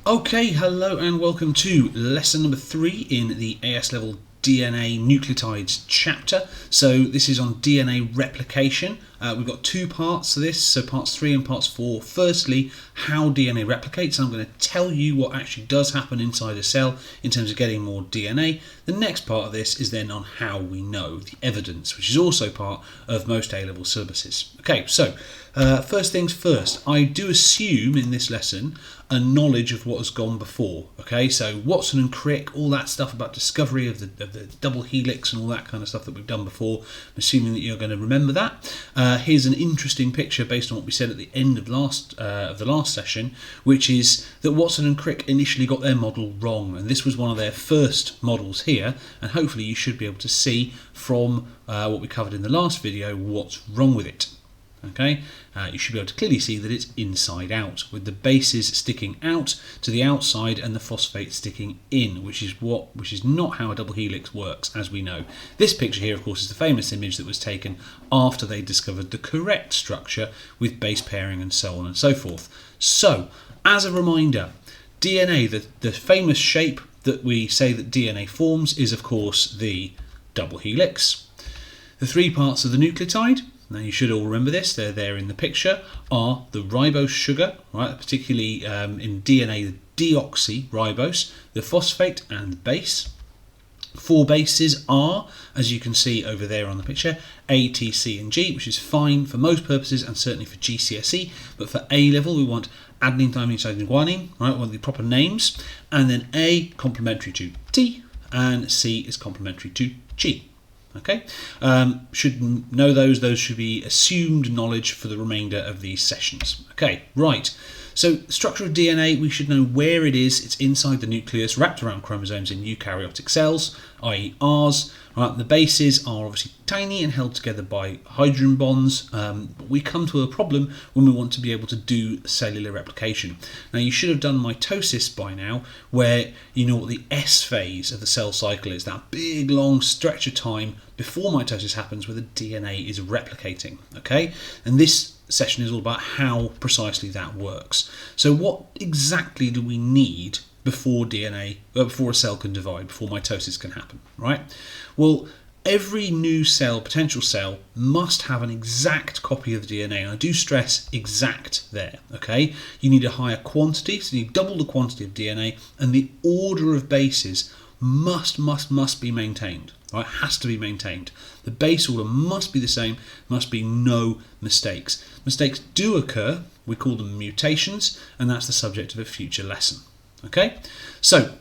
Okay, hello and welcome to lesson number 3 in the AS level DNA nucleotides chapter. So this is on DNA replication. We've got two parts to this, so parts 3 and parts 4. Firstly, how DNA replicates. I'm going to tell you what actually does happen inside a cell in terms of getting more DNA. The next part of this is then on how we know, the evidence, which is also part of most A-level syllabuses. Okay, so first things first, I do assume in this lesson a knowledge of what has gone before. Okay, so Watson and Crick, all that stuff about discovery of the double helix and all that kind of stuff that we've done before. I'm assuming that you're going to remember that. Here's an interesting picture based on what we said at the end of the last session, which is that Watson and Crick initially got their model wrong, and this was one of their first models here, and hopefully you should be able to see from what we covered in the last video what's wrong with it. Okay, you should be able to clearly see that it's inside out, with the bases sticking out to the outside and the phosphate sticking in, which is not how a double helix works, as we know. This picture here, of course, is the famous image that was taken after they discovered the correct structure with base pairing and so on and so forth. So, as a reminder, DNA, the famous shape that we say that DNA forms, is of course the double helix. The three parts of the nucleotide, now you should all remember this, they're there in the picture, are the ribose sugar, right? Particularly in DNA, the deoxyribose, the phosphate and the base. Four bases are, as you can see over there on the picture, A, T, C and G, which is fine for most purposes and certainly for GCSE, but for A level we want adenine, thymine, cytosine, guanine, right? We want the proper names, and then A complementary to T and C is complementary to G. Okay, should know those. Those should be assumed knowledge for the remainder of these sessions. Okay, right. So structure of DNA, we should know where it is. It's inside the nucleus, wrapped around chromosomes in eukaryotic cells, i.e. ours. Right, the bases are obviously tiny and held together by hydrogen bonds. But we come to a problem when we want to be able to do cellular replication. Now you should have done mitosis by now, where you know what the S phase of the cell cycle is, that big long stretch of time before mitosis happens where the DNA is replicating. Okay, and this session is all about how precisely that works. So what exactly do we need before before a cell can divide, before mitosis can happen, right? Well, every new cell, potential cell, must have an exact copy of the DNA, and I do stress exact there, okay? You need a higher quantity, so you need double the quantity of DNA, and the order of bases must be maintained, right? Has to be maintained. The base order must be the same, must be no mistakes. Mistakes do occur, we call them mutations, and that's the subject of a future lesson. Okay, so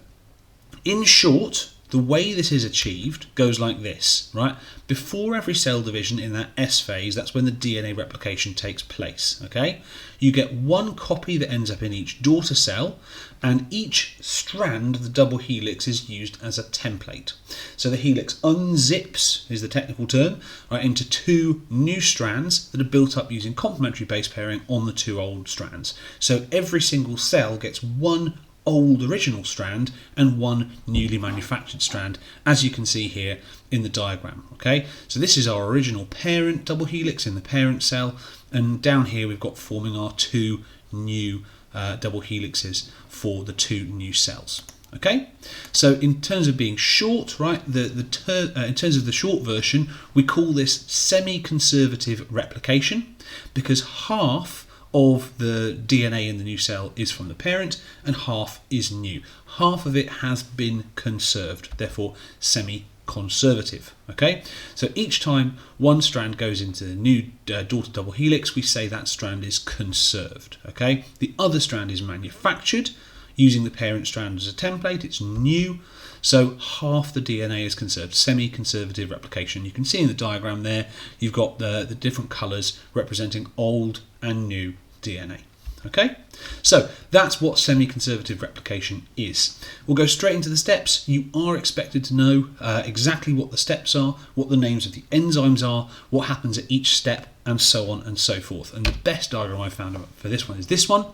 in short, the way this is achieved goes like this, right? Before every cell division in that S phase, that's when the DNA replication takes place, okay? You get one copy that ends up in each daughter cell, and each strand of the double helix is used as a template. So the helix unzips, is the technical term, right, into two new strands that are built up using complementary base pairing on the two old strands. So every single cell gets one old original strand and one newly manufactured strand, as you can see here in the diagram. Okay, so this is our original parent double helix in the parent cell, and down here we've got forming our two new double helixes for the two new cells. Okay, so in terms of being short, right, in terms of the short version, we call this semi-conservative replication, because half of the DNA in the new cell is from the parent and half is new. Half of it has been conserved, therefore semi-conservative. Okay, so each time one strand goes into the new daughter double helix, we say that strand is conserved. Okay, the other strand is manufactured using the parent strand as a template, it's new. So half the DNA is conserved, semi-conservative replication. You can see in the diagram there, you've got the different colours representing old and new DNA. Okay, so that's what semi-conservative replication is. We'll go straight into the steps. You are expected to know exactly what the steps are, what the names of the enzymes are, what happens at each step, and so on and so forth. And the best diagram I found for this one is this one,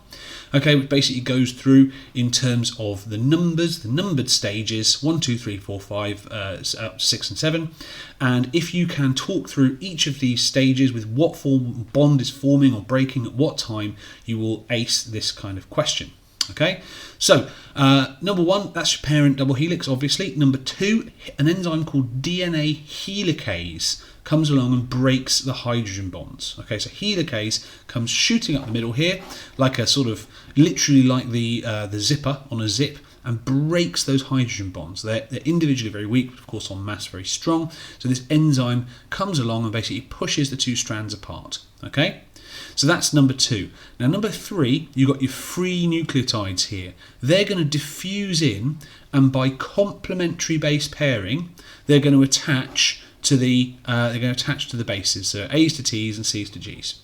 okay, which basically goes through in terms of the numbers, the numbered stages, 1, 2, 3, 4, 5, 6 and 7. And if you can talk through each of these stages with what form bond is forming or breaking at what time, you will ace this kind of question. Okay, so number one, that's your parent double helix, obviously. Number two, an enzyme called DNA helicase comes along and breaks the hydrogen bonds. Okay, so helicase comes shooting up the middle here, like a sort of, literally like the zipper on a zip, and breaks those hydrogen bonds. They're individually very weak, but of course on mass very strong. So this enzyme comes along and basically pushes the two strands apart. Okay, so that's number two. Now number three, you've got your free nucleotides here. They're going to diffuse in, and by complementary base pairing, they're going to attach to the bases. So A's to T's and C's to G's.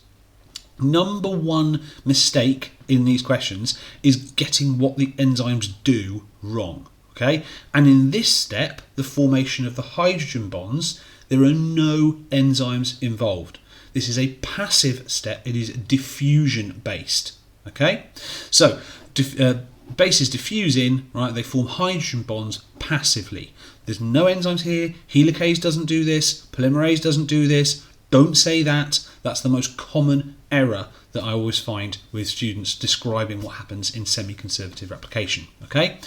Number one mistake in these questions is getting what the enzymes do wrong. Okay, and in this step, the formation of the hydrogen bonds, there are no enzymes involved. This is a passive step. It is diffusion based. Okay, so bases diffuse in, right? They form hydrogen bonds passively. There's no enzymes here. Helicase doesn't do this. Polymerase doesn't do this. Don't say that. That's the most common error that I always find with students describing what happens in semi-conservative replication. Okay.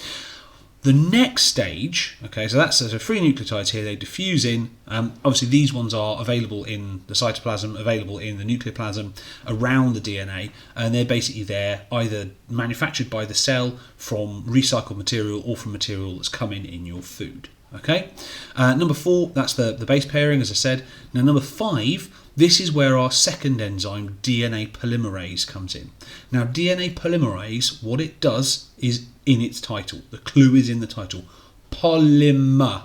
The next stage, okay, so that's free nucleotides here, they diffuse in. Obviously these ones are available in the cytoplasm, available in the nucleoplasm, around the DNA, and they're basically there either manufactured by the cell from recycled material or from material that's come in your food. Okay, number four, that's the base pairing, as I said. Now number five, this is where our second enzyme, DNA polymerase, comes in. Now DNA polymerase, what it does is in its title. The clue is in the title. Polymerase.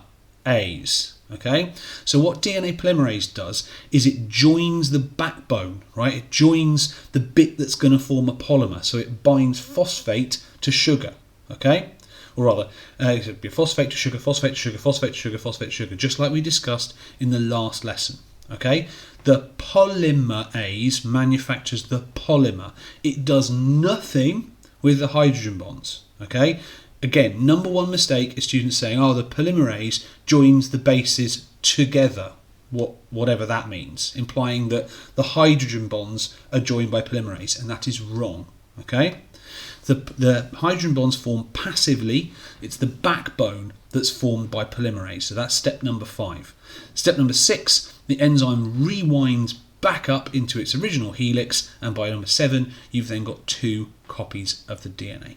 Okay, so what DNA polymerase does is it joins the backbone, right? It joins the bit that's going to form a polymer. So it binds phosphate to sugar. Okay, or rather, it would be phosphate to sugar, phosphate to sugar, phosphate to sugar, phosphate to sugar, just like we discussed in the last lesson. Okay, the polymerase manufactures the polymer. It does nothing with the hydrogen bonds. Okay, again, number one mistake is students saying, oh, the polymerase joins the bases together, whatever that means, implying that the hydrogen bonds are joined by polymerase, and that is wrong. Okay, the hydrogen bonds form passively. It's the backbone that's formed by polymerase. So that's step number five. Step number six, the enzyme rewinds back up into its original helix, and by number seven, you've then got two copies of the DNA.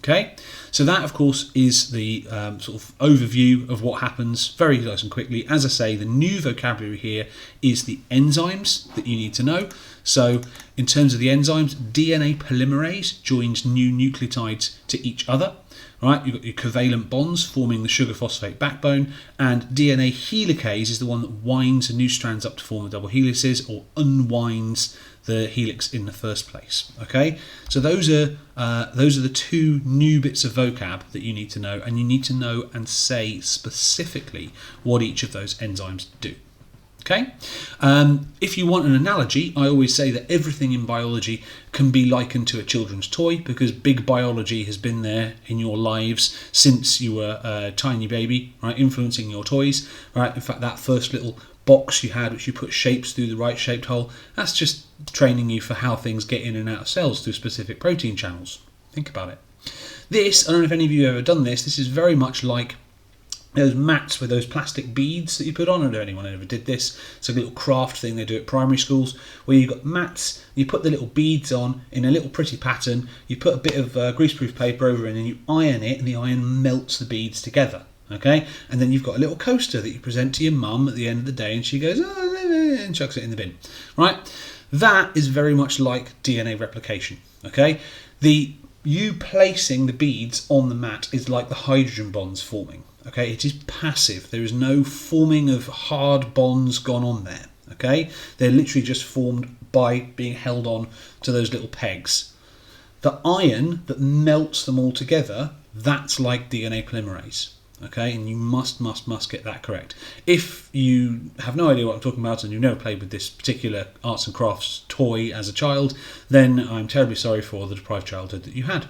Okay, so that of course is the sort of overview of what happens very nice and quickly. As I say, the new vocabulary here is the enzymes that you need to know. So in terms of the enzymes, DNA polymerase joins new nucleotides to each other. Right, you've got your covalent bonds forming the sugar phosphate backbone, and DNA helicase is the one that winds the new strands up to form the double helices, or unwinds the helix in the first place. Okay, so those are the two new bits of vocab that you need to know, and you need to know and say specifically what each of those enzymes do. Okay, if you want an analogy, I always say that everything in biology can be likened to a children's toy, because big biology has been there in your lives since you were a tiny baby, right, influencing your toys, right? In fact, that first little box you had, which you put shapes through the right shaped hole, that's just training you for how things get in and out of cells through specific protein channels. Think about it. This, I don't know if any of you have ever done this, this is very much like those mats with those plastic beads that you put on. I don't know if anyone ever did this. It's a little craft thing they do at primary schools, where you've got mats, you put the little beads on in a little pretty pattern, you put a bit of greaseproof paper over it, and then you iron it, and the iron melts the beads together. Okay, and then you've got a little coaster that you present to your mum at the end of the day, and she goes, oh, and chucks it in the bin. Right, that is very much like DNA replication. Okay, you placing the beads on the mat is like the hydrogen bonds forming. Okay, it is passive. There is no forming of hard bonds gone on there. Okay, they're literally just formed by being held on to those little pegs. The iron that melts them all together, that's like DNA polymerase. Okay, and you must get that correct. If you have no idea what I'm talking about and you've never played with this particular arts and crafts toy as a child, then I'm terribly sorry for the deprived childhood that you had.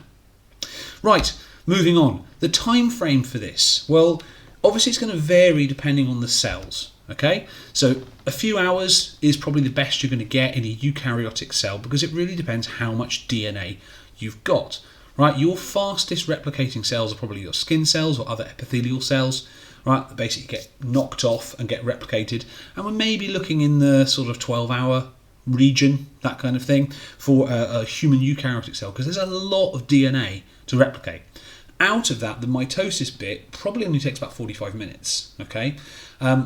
Right, moving on. The time frame for this, well, obviously it's going to vary depending on the cells. Okay, so a few hours is probably the best you're going to get in a eukaryotic cell, because it really depends how much DNA you've got. right? Your fastest replicating cells are probably your skin cells or other epithelial cells, right? That basically get knocked off and get replicated. And we're maybe looking in the sort of 12-hour region, that kind of thing, for a human eukaryotic cell, because there's a lot of DNA to replicate. Out of that, the mitosis bit probably only takes about 45 minutes, okay?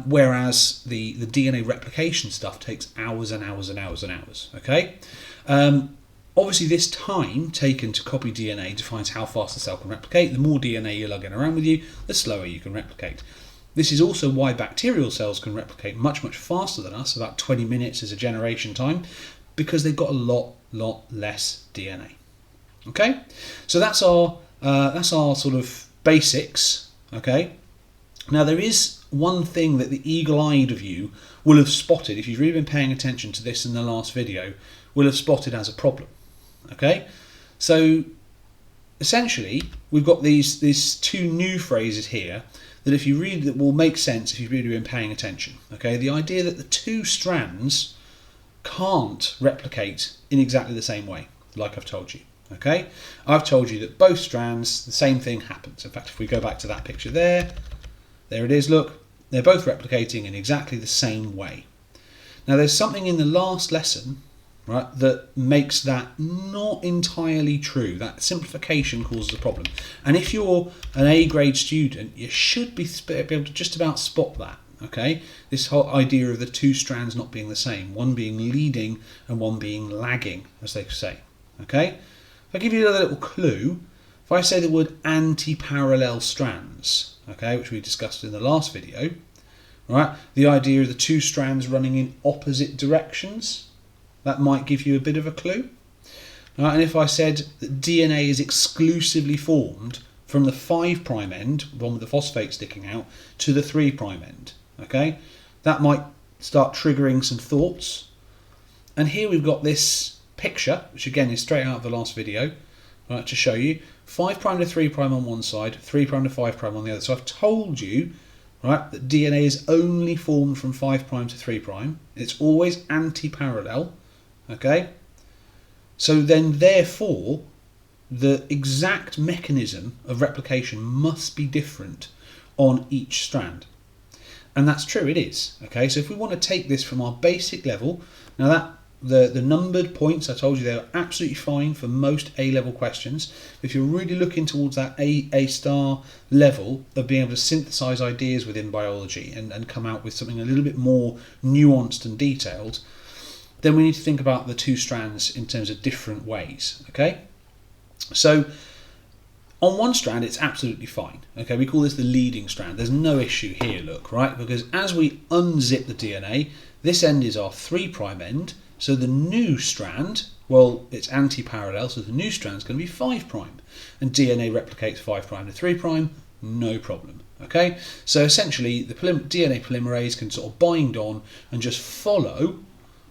Whereas the DNA replication stuff takes hours and hours and hours and hours, okay? Obviously, this time taken to copy DNA defines how fast the cell can replicate. The more DNA you're lugging around with you, the slower you can replicate. This is also why bacterial cells can replicate much, much faster than us. About 20 minutes is a generation time, because they've got a lot less DNA. Okay, so that's our sort of basics. Okay, now there is one thing that the eagle-eyed of you will have spotted, if you've really been paying attention to this in the last video, will have spotted as a problem. Okay, so essentially we've got these two new phrases here that if you read, that will make sense if you've really been paying attention. Okay, the idea that the two strands can't replicate in exactly the same way, like I've told you. Okay, I've told you that both strands, the same thing happens. In fact, if we go back to that picture there it is, look, they're both replicating in exactly the same way. Now there's something in the last lesson, right, that makes that not entirely true. That simplification causes a problem. And if you're an A-grade student, you should be able to just about spot that. Okay, this whole idea of the two strands not being the same, one being leading and one being lagging, as they say. Okay, if I give you another little clue, if I say the word antiparallel strands, okay, which we discussed in the last video, right, the idea of the two strands running in opposite directions, that might give you a bit of a clue. Right, and if I said that DNA is exclusively formed from the 5' end, one with the phosphate sticking out, to the 3' end, okay, that might start triggering some thoughts. And here we've got this picture, which again is straight out of the last video, right, to show you 5' to 3' on one side, 3' to 5' on the other. So I've told you, right, that DNA is only formed from 5' to 3'. It's always antiparallel, okay? So then therefore the exact mechanism of replication must be different on each strand. And that's true, it is. Okay, so if we want to take this from our basic level, now that the numbered points, I told you they are absolutely fine for most A-level questions. If you're really looking towards that A-star level of being able to synthesize ideas within biology and come out with something a little bit more nuanced and detailed, then we need to think about the two strands in terms of different ways. Okay, so on one strand it's absolutely fine. Okay, we call this the leading strand. There's no issue here, look, right, because as we unzip the DNA, this end is our 3' end. So the new strand, well, it's anti-parallel, so the new strand is going to be 5', and DNA replicates 5' to 3', no problem. Okay, so essentially the DNA polymerase can sort of bind on and just follow,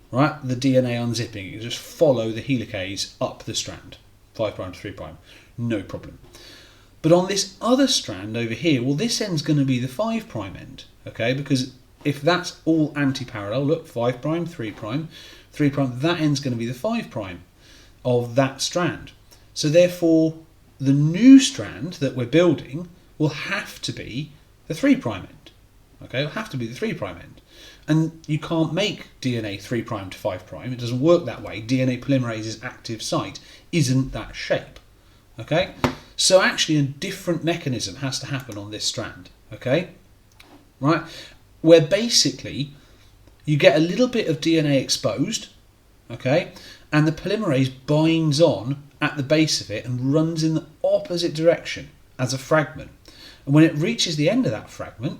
right, the DNA unzipping. You just follow the helicase up the strand, 5' to 3', no problem. But on this other strand over here, well, this end's going to be the 5' end, okay, because if that's all anti-parallel, look, 5', 3', 3', that end's going to be the 5' of that strand. So therefore, the new strand that we're building will have to be the 3' end. Okay, it'll have to be the 3' end. And you can't make DNA 3' to 5'. It doesn't work that way. DNA polymerase's active site isn't that shape. Okay, so actually a different mechanism has to happen on this strand. Okay, right, where basically you get a little bit of DNA exposed, okay, and the polymerase binds on at the base of it and runs in the opposite direction as a fragment. And when it reaches the end of that fragment,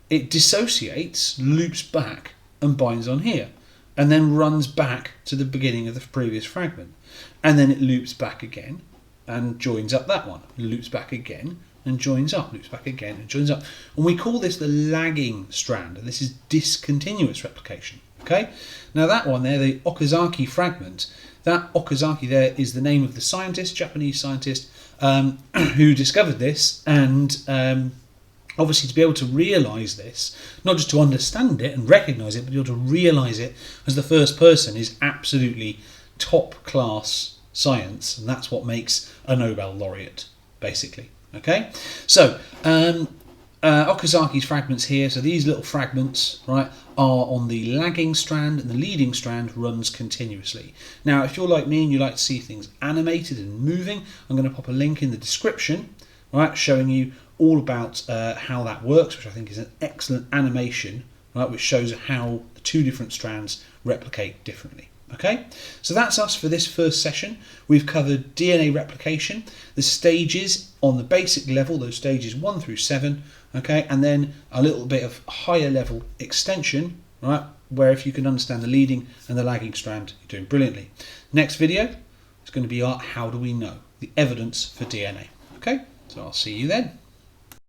it dissociates, loops back and binds on here, and then runs back to the beginning of the previous fragment. And then it loops back again and joins up that one, loops back again and joins up, loops back again and joins up. And we call this the lagging strand, and this is discontinuous replication. Okay, now that one there, the Okazaki fragment, that Okazaki there is the name of the scientist, Japanese scientist, who discovered this, and obviously to be able to realise this, not just to understand it and recognise it, but to be able to realise it as the first person is absolutely top class science, and that's what makes a Nobel laureate, basically. Okay, so Okazaki's fragments here, so these little fragments, right, are on the lagging strand, and the leading strand runs continuously. Now, if you're like me and you like to see things animated and moving, I'm going to pop a link in the description, right, showing you all about how that works, which I think is an excellent animation, right, which shows how the two different strands replicate differently. Okay, so that's us for this first session. We've covered DNA replication, the stages on the basic level, those stages 1 through 7, okay, and then a little bit of higher level extension, right, where if you can understand the leading and the lagging strand, you're doing brilliantly. Next video is going to be our how do we know, the evidence for DNA. Okay, so I'll see you then.